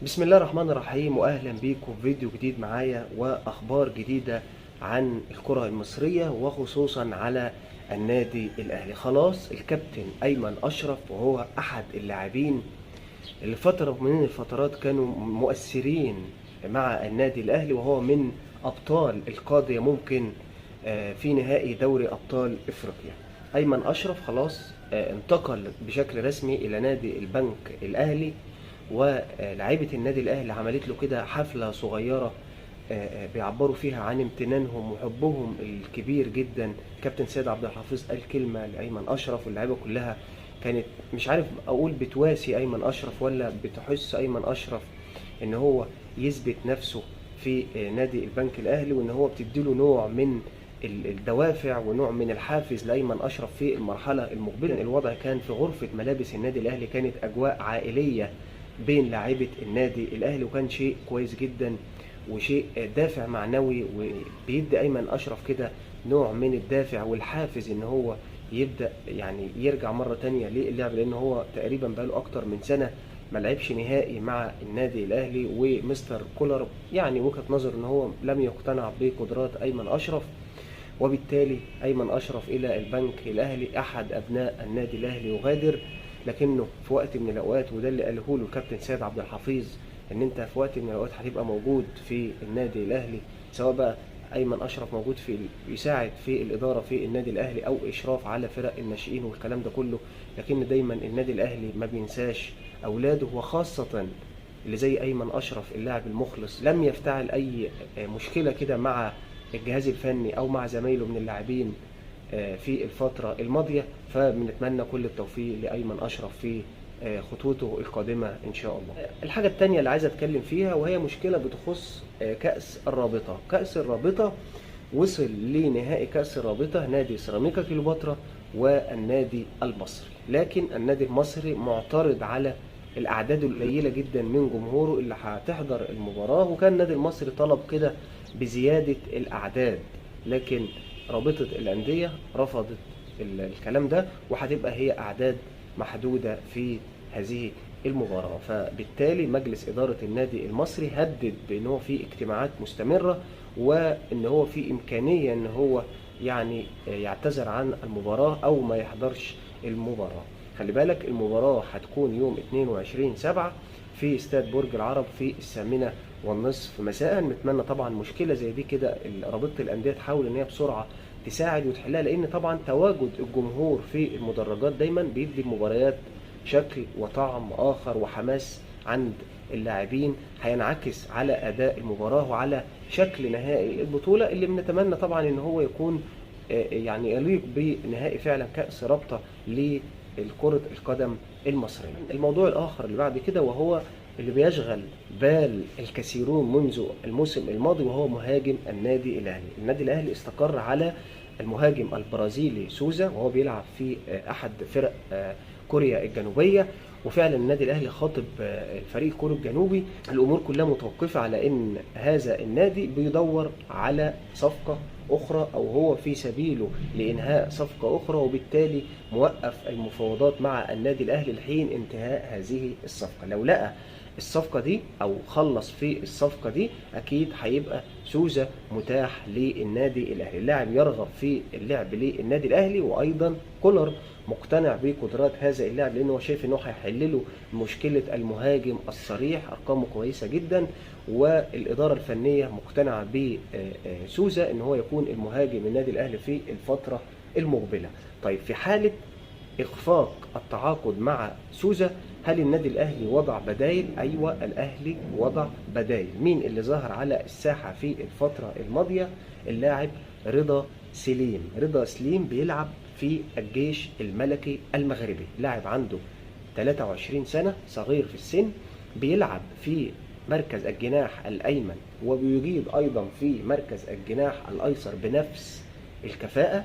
بسم الله الرحمن الرحيم، واهلا بيكم في فيديو جديد معايا واخبار جديدة عن الكرة المصرية وخصوصا على النادي الاهلي. خلاص الكابتن ايمن اشرف وهو احد اللاعبين اللي فترة من الفترات كانوا مؤثرين مع النادي الاهلي، وهو من ابطال القادة ممكن في نهائي دوري ابطال افريقيا. ايمن اشرف خلاص انتقل بشكل رسمي الى نادي البنك الاهلي، ولاعيبه النادي الاهلي عملت له كده حفله صغيره بيعبروا فيها عن امتنانهم وحبهم الكبير جدا. كابتن سيد عبد الحفيظ قال كلمه لايمن اشرف، واللعيبه كلها كانت مش عارف اقول بتواسي ايمن اشرف ولا بتحس ايمن اشرف ان هو يثبت نفسه في نادي البنك الاهلي، وان هو بتديله نوع من الدوافع ونوع من الحافز لايمن اشرف في المرحله المقبله. الوضع كان في غرفه ملابس النادي الاهلي كانت اجواء عائليه بين لاعيبه النادي الاهلي، وكان شيء كويس جدا وشيء دافع معنوي، وبيدي ايمن اشرف كده نوع من الدافع والحافز ان هو يبدا يعني يرجع مره تانية للعب، لان هو تقريبا بقاله اكتر من سنه ما لعبش نهائي مع النادي الاهلي. ومستر كولر يعني وجهة نظر ان هو لم يقتنع بقدرات ايمن اشرف، وبالتالي ايمن اشرف الى البنك الاهلي. احد ابناء النادي الاهلي يغادر، لكنه في وقت من الاوقات، وده اللي قاله له الكابتن سيد عبد الحفيظ، ان انت في وقت من الاوقات هتبقى موجود في النادي الاهلي، سواء بقى ايمن اشرف موجود في يساعد في الاداره في النادي الاهلي او اشراف على فرق الناشئين والكلام ده كله، لكن دايما النادي الاهلي ما بينساش اولاده، وخاصه اللي زي ايمن اشرف اللاعب المخلص. لم يفتعل اي مشكله كده مع الجهاز الفني او مع زمايله من اللاعبين في الفتره الماضيه، فبنتمنى كل التوفيق لايمن اشرف في خطوته القادمه ان شاء الله. الحاجه الثانيه اللي عايز اتكلم فيها وهي مشكله بتخص كاس الرابطه. كاس الرابطه وصل لنهائي كاس الرابطه نادي سيراميكا كليوباترا والنادي المصري، لكن النادي المصري معترض على الاعداد القليله جدا من جمهوره اللي هتحضر المباراه، وكان النادي المصري طلب كده بزياده الاعداد، لكن رابطه الانديه رفضت الكلام ده، وهتبقى هي اعداد محدوده في هذه المباراه. فبالتالي مجلس اداره النادي المصري هدد بان هو في اجتماعات مستمره، وان هو في امكانيه ان هو يعني يعتذر عن المباراه او ما يحضرش المباراه. خلي بالك المباراه هتكون يوم 22/7 في استاد برج العرب في 8:30 مساء. نتمنى طبعا مشكله زي دي كده رابطه الانديه تحاول ان هي بسرعه تساعد وتحلها، لان طبعا تواجد الجمهور في المدرجات دايما بيدي المباريات شكل وطعم اخر وحماس عند اللاعبين، هينعكس على اداء المباراه وعلى شكل نهائي البطوله اللي بنتمنى طبعا ان هو يكون يعني يليق بنهائي فعلا كاس رابطه لكره القدم المصريه. الموضوع الاخر اللي بعد كده وهو اللي بيشغل بال الكثيرون منذ الموسم الماضي، وهو مهاجم النادي الاهلي. النادي الاهلي استقر على المهاجم البرازيلي سوزا، وهو بيلعب في احد فرق كوريا الجنوبيه، وفعلا النادي الاهلي خاطب الفريق الكوري الجنوبي. الامور كلها متوقفه على ان هذا النادي بيدور على صفقه اخرى، او هو في سبيله لانهاء صفقه اخرى، وبالتالي موقف المفاوضات مع النادي الاهلي لحين انتهاء هذه الصفقه. لو لقى الصفقه دي او خلص في الصفقه دي، اكيد هيبقى سوزا متاح للنادي الاهلي. اللاعب يرغب في اللعب للنادي الاهلي، وايضا كولر مقتنع بقدرات هذا اللاعب، لانه شايف انه هيحل له مشكله المهاجم الصريح. ارقامه كويسه جدا، والاداره الفنيه مقتنعه بسوزا ان هو يكون المهاجم النادي الاهلي في الفتره المقبله. طيب في حاله اخفاق التعاقد مع سوزا، هل النادي الاهلي وضع بدايل؟ ايوه الاهلي وضع بدايل. مين اللي ظهر على الساحه في الفتره الماضيه؟ اللاعب رضا سليم. رضا سليم بيلعب في الجيش الملكي المغربي، لاعب عنده 23 سنه، صغير في السن، بيلعب في مركز الجناح الايمن، وبيجيد ايضا في مركز الجناح الايسر بنفس الكفاءه.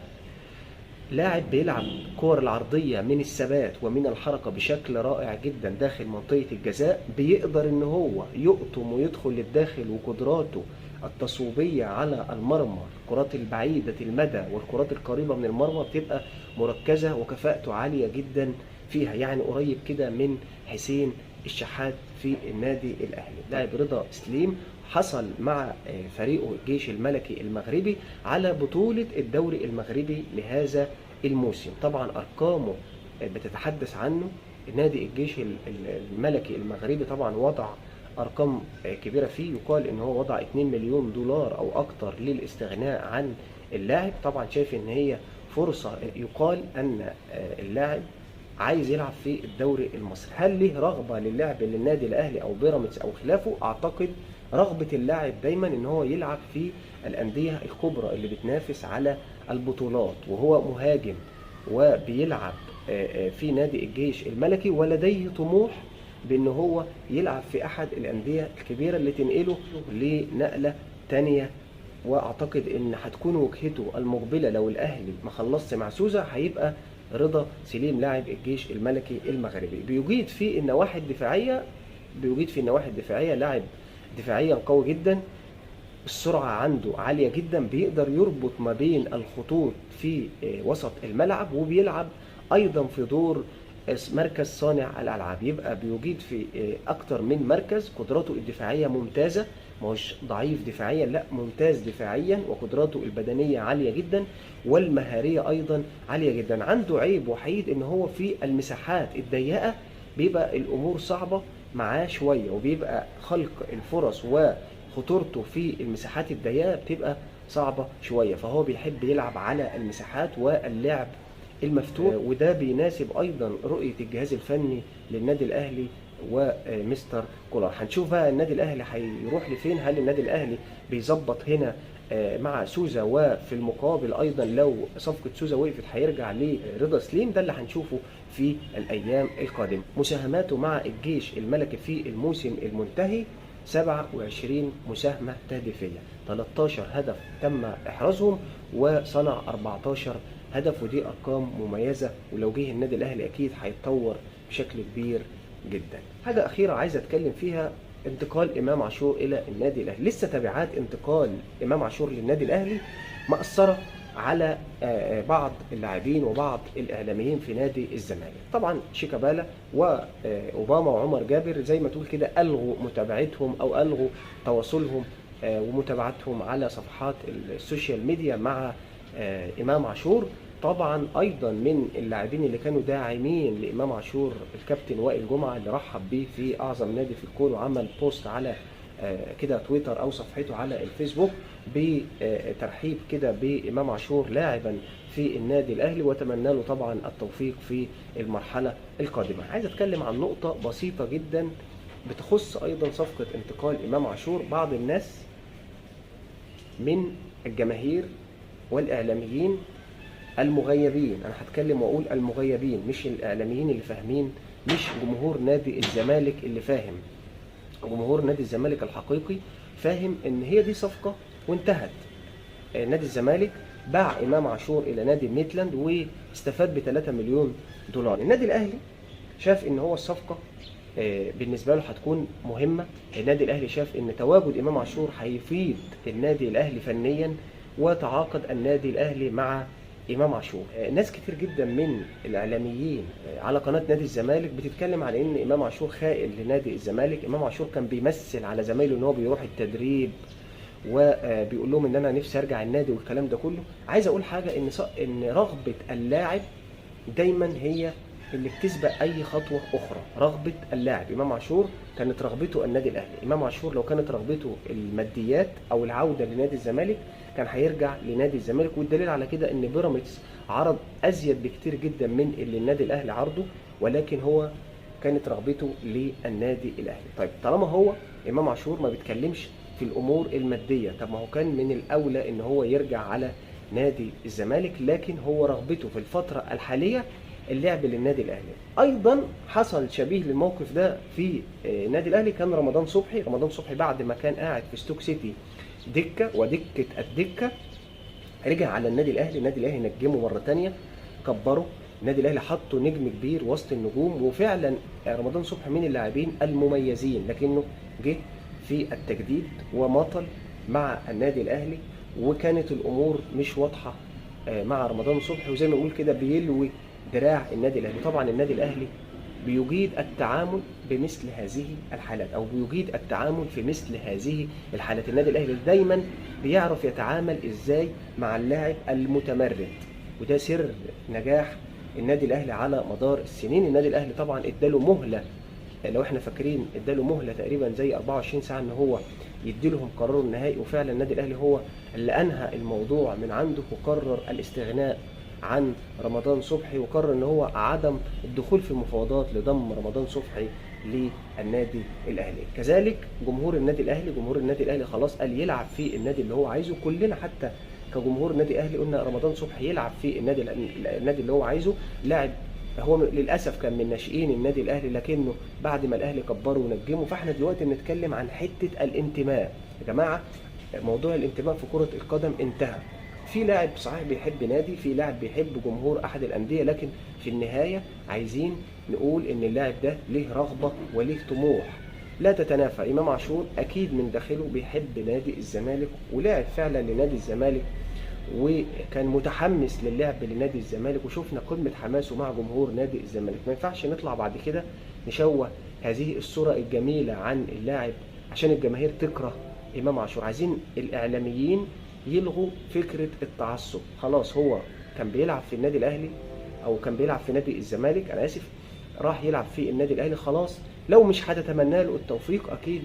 لاعب بيلعب كور العرضية من الثبات ومن الحركة بشكل رائع جدا داخل منطقة الجزاء، بيقدر ان هو يقطم ويدخل للداخل، وقدراته التصويبية على المرمى، الكرات البعيدة المدى والكرات القريبة من المرمى بتبقى مركزة، وكفاءته عالية جدا فيها، يعني قريب كده من حسين الشحات في النادي الاهلي. لاعب رضا سليم حصل مع فريقه الجيش الملكي المغربي على بطولة الدوري المغربي لهذا الموسم. طبعا ارقامه بتتحدث عنه. نادي الجيش الملكي المغربي طبعا وضع ارقام كبيره فيه، يقال ان هو وضع 2 مليون دولار او اكتر للاستغناء عن اللاعب. طبعا شايف ان هي فرصه، يقال ان اللاعب عايز يلعب في الدوري المصري. هل له رغبه للعب للنادي الاهلي او بيراميدز او خلافه؟ اعتقد رغبه اللاعب دايما ان هو يلعب في الانديه الكبرى اللي بتنافس على البطولات، وهو مهاجم وبيلعب في نادي الجيش الملكي، ولديه طموح بان هو يلعب في احد الانديه الكبيره اللي تنقله لنقله تانية. واعتقد ان هتكون وجهته المقبله لو الاهلي ما خلصش مع سوزا هيبقى رضا سليم لاعب الجيش الملكي المغربي. بيجيد في النواحي الدفاعيه، لاعب دفاعيا قوي جدا، السرعه عنده عاليه جدا، بيقدر يربط ما بين الخطوط في وسط الملعب، وبيلعب ايضا في دور مركز صانع الالعاب. يبقى بيجيد في اكتر من مركز. قدراته الدفاعيه ممتازه، مش ضعيف دفاعيا، لا ممتاز دفاعيا، وقدراته البدنيه عاليه جدا والمهاريه ايضا عاليه جدا. عنده عيب وحيد ان هو في المساحات الضيقه بيبقى الامور صعبه معاه شويه، وبيبقى خلق الفرص وخطورته في المساحات الضيقه بتبقى صعبه شويه، فهو بيحب يلعب على المساحات واللعب المفتوح. وده بيناسب ايضا رؤيه الجهاز الفني للنادي الاهلي ومستر كولر. هنشوف بقى النادي الاهلي هيروح لفين. هل النادي الاهلي بيظبط هنا مع سوزا، وفي المقابل ايضا لو صفقه سوزا وقفت هيرجع لرضا سليم؟ ده اللي هنشوفه في الايام القادمه. مساهماته مع الجيش الملكي في الموسم المنتهي 27 مساهمه تهديفيه، 13 هدف تم احرازهم، وصنع 14 هدف، ودي ارقام مميزه. ولو جه النادي الاهلي اكيد هيتطور بشكل كبير جدا. حاجه اخيره عايز اتكلم فيها، انتقال امام عاشور الى النادي الاهلي. لسه تبعات انتقال امام عاشور للنادي الاهلي مأثره على بعض اللاعبين وبعض الاعلاميين في نادي الزمالك. طبعا شيكابالا واوباما وعمر جابر زي ما تقول كده الغوا متابعتهم او الغوا تواصلهم ومتابعتهم على صفحات السوشيال ميديا مع امام عاشور. طبعا ايضا من اللاعبين اللي كانوا داعمين لامام عاشور الكابتن وائل جمعه، اللي رحب بيه في اعظم نادي في الكون، وعمل بوست على كده تويتر او صفحته على الفيسبوك بترحيب كده بامام عاشور لاعبا في النادي الاهلي، واتمنى له طبعا التوفيق في المرحله القادمه. عايز اتكلم عن نقطه بسيطه جدا بتخص ايضا صفقه انتقال امام عاشور. بعض الناس من الجماهير والاعلاميين المغيبين، انا هتكلم واقول المغيبين مش الاعلاميين اللي فاهمين، مش جمهور نادي الزمالك اللي فاهم. جمهور نادي الزمالك الحقيقي فاهم ان هي دي صفقه وانتهت. نادي الزمالك باع امام عاشور الى نادي ميتلاند واستفاد ب 3 مليون دولار. النادي الاهلي شاف ان هو الصفقه بالنسبه له هتكون مهمه. النادي الاهلي شاف ان تواجد امام عاشور هيفيد النادي الاهلي فنيا، وتعاقد النادي الاهلي مع امام عاشور. ناس كتير جدا من الاعلاميين على قناه نادي الزمالك بتتكلم على ان امام عاشور خائن لنادي الزمالك. امام عاشور كان بيمثل على زمايله ان هو بيروح التدريب وبيقول لهم ان انا نفسي ارجع النادي والكلام ده كله. عايز اقول حاجه، ان رغبه اللاعب دايما هي اللي بتسبق اي خطوه اخرى. رغبه اللاعب، امام عاشور كانت رغبته النادي الاهلي. امام عاشور لو كانت رغبته الماديات او العوده لنادي الزمالك كان هيرجع لنادي الزمالك، والدليل على كده ان بيراميدز عرض ازيد بكتير جدا من اللي النادي الاهلي عرضه، ولكن هو كانت رغبته للنادي الاهلي. طيب طالما هو امام عاشور ما بيتكلمش في الامور الماديه، طب ما هو كان من الاولى ان هو يرجع على نادي الزمالك، لكن هو رغبته في الفتره الحاليه اللعب للنادي الاهلي. ايضا حصل شبيه للموقف ده في نادي الاهلي، كان رمضان صبحي بعد ما كان قاعد في ستوك سيتي دكه ودكه الدكه رجع على النادي الاهلي. النادي الاهلي نجمه مره ثانيه، كبره النادي الاهلي، حطه نجم كبير وسط النجوم. وفعلا رمضان صبحي من اللاعبين المميزين، لكنه جه في التجديد وماطل مع النادي الاهلي، وكانت الامور مش واضحه مع رمضان صبحي، وزي ما نقول كده بيلوي دراع النادي الاهلي. طبعا النادي الاهلي بيجيد التعامل بمثل هذه الحالات أو بيجيد التعامل في مثل هذه الحالات. النادي الأهلي دايما بيعرف يتعامل إزاي مع اللاعب المتمرد، وده سر نجاح النادي الأهلي على مدار السنين. النادي الأهلي طبعا اداله مهلة، لو احنا فاكرين اداله مهلة تقريبا زي 24 ساعة ان هو يديلهم قرار النهائي، وفعلا النادي الأهلي هو اللي أنهى الموضوع من عنده وقرر الاستغناء عن رمضان صبحي، وقرر ان هو عدم الدخول في مفاوضات لضم رمضان صبحي للنادي الاهلي. كذلك جمهور النادي الاهلي، جمهور النادي الاهلي خلاص قال يلعب في النادي اللي هو عايزه. كلنا حتى كجمهور النادي الاهلي قلنا رمضان صبحي يلعب في النادي اللي هو عايزه. لاعب هو للاسف كان من ناشئين النادي الاهلي، لكنه بعد ما الاهلي كبره ونجمه. فاحنا دلوقتي بنتكلم عن حته الانتماء يا جماعه. موضوع الانتماء في كره القدم انتهى. في لاعب صحيح بيحب نادي، في لاعب بيحب جمهور احد الانديه، لكن في النهايه عايزين نقول ان اللاعب ده ليه رغبه وليه طموح لا تتنافى. امام عاشور اكيد من داخله بيحب نادي الزمالك، ولعب فعلا لنادي الزمالك وكان متحمس للعب لنادي الزمالك، وشفنا قمه حماسه مع جمهور نادي الزمالك. ما ينفعش نطلع بعد كده نشوه هذه الصوره الجميله عن اللاعب عشان الجماهير تكره امام عاشور. عايزين الاعلاميين يلغوا فكرة التعصب. خلاص هو كان بيلعب في النادي الأهلي أو كان بيلعب في نادي الزمالك، أنا آسف، راح يلعب في النادي الأهلي. خلاص لو مش هتتمنى له التوفيق، أكيد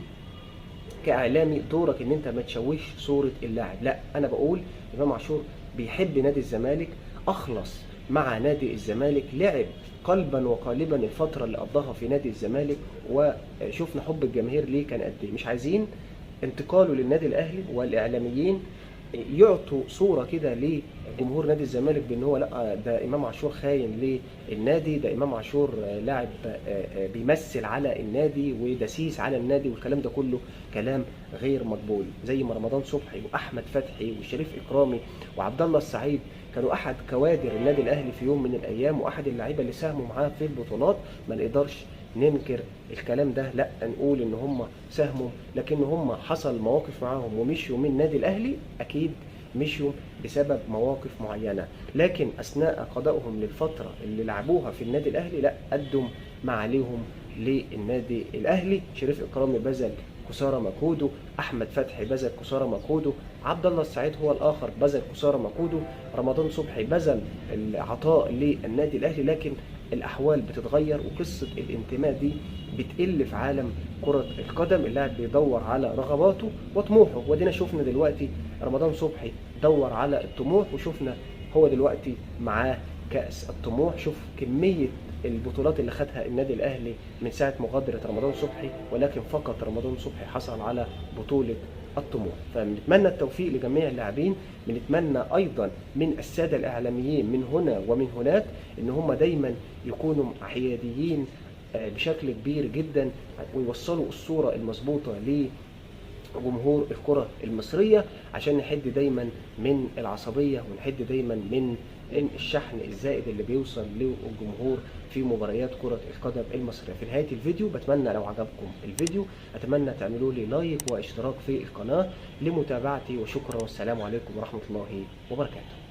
كإعلامي دورك إن أنت ما تشوهش صورة اللاعب. لا، أنا بقول إمام عاشور بيحب نادي الزمالك، أخلص مع نادي الزمالك، لعب قلبا وقالبا الفترة اللي قضاها في نادي الزمالك، وشفنا حب الجماهير ليه كان قد إيه. مش عايزين انتقاله للنادي الأهلي والإعلاميين يعطوا صورة كده لجمهور نادي الزمالك بان هو لا ده امام عاشور خاين للنادي، ده امام عاشور لاعب بيمثل على النادي ودسيس على النادي، والكلام ده كله كلام غير مقبول. زي ما رمضان صبحي واحمد فتحي وشريف اكرامي وعبد الله السعيد كانوا احد كوادر النادي الاهلي في يوم من الايام، واحد اللعيبه اللي ساهموا معاه في البطولات، ما نقدرش ننكر الكلام ده. لا، نقول ان هم ساهموا، لكن هم حصل مواقف معاهم ومشوا من النادي الاهلي، اكيد مشوا بسبب مواقف معينه، لكن اثناء قضائهم للفتره اللي لعبوها في النادي الاهلي لا قدم ما عليهم للنادي الاهلي. شريف اكرامي بذل كسارى مجهوده، احمد فتحي بذل كسارى مجهوده، عبد الله السعيد هو الاخر بذل كسارى مجهوده، رمضان صبحي بذل العطاء للنادي الاهلي. لكن الاحوال بتتغير وقصه الانتماء دي بتقل في عالم كره القدم. اللاعب بيدور على رغباته وطموحه، ودينا شفنا دلوقتي رمضان صبحي دور على الطموح، وشفنا هو دلوقتي معاه كأس الطموح. شوف كمية البطولات اللي خدها النادي الأهلي من ساعة مغادرة رمضان صبحي، ولكن فقط رمضان صبحي حصل على بطولة الطموح. فبنتمنى التوفيق لجميع اللاعبين، بنتمنى أيضا من السادة الإعلاميين من هنا ومن هناك إن هم دايما يكونوا حياديين بشكل كبير جدا، ويوصلوا الصورة المظبوطة جمهور الكرة المصرية، عشان نحد دايما من العصبية ونحد دايما من الشحن الزائد اللي بيوصل للجمهور في مباريات كرة القدم المصرية. في نهاية الفيديو بتمنى لو عجبكم الفيديو أتمنى تعملوا لي لايك واشتراك في القناة لمتابعتي، وشكرا والسلام عليكم ورحمة الله وبركاته.